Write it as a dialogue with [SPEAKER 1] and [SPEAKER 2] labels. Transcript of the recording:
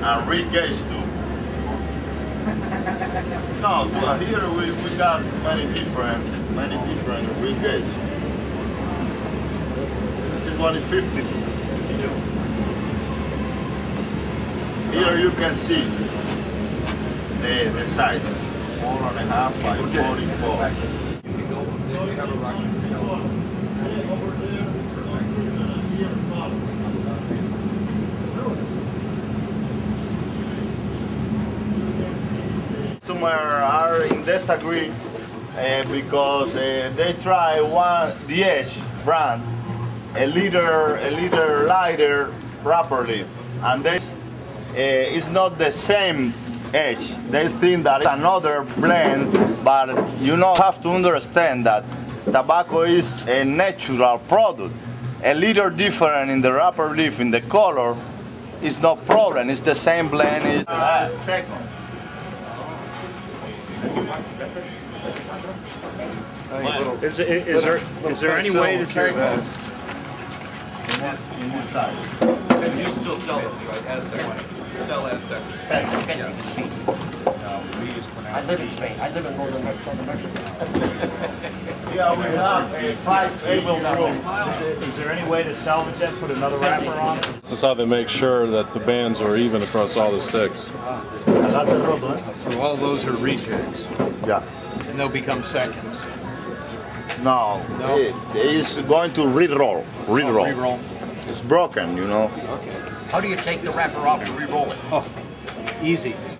[SPEAKER 1] and re-gauge too. No, here we got many different re-gauge. This one is 50. Here you can see the size, 4.5 by 44. Customers are in disagree because they try the Edge brand a little lighter properly, and this is not the same Edge. They think that it's another blend, but you have to understand that tobacco is a natural product. A little different in the wrapper leaf, in the color, is no problem. It's the same blend. Second.
[SPEAKER 2] Is there any way to
[SPEAKER 1] in this size?
[SPEAKER 3] And you still sell those, right? As second. Sell as second.
[SPEAKER 4] I live in Spain. I live in northern Mexico.
[SPEAKER 1] Yeah, we have 5 able rooms.
[SPEAKER 2] Is there any way to salvage that, put another wrapper on?
[SPEAKER 5] This is how they make sure that the bands are even across all the sticks.
[SPEAKER 3] So all those are rejects,
[SPEAKER 1] Yeah.
[SPEAKER 3] and they'll become seconds.
[SPEAKER 1] No, it is going to re-roll.
[SPEAKER 3] Re-roll.
[SPEAKER 1] It's broken,
[SPEAKER 4] How do you take the wrapper off and re-roll it?
[SPEAKER 2] Easy.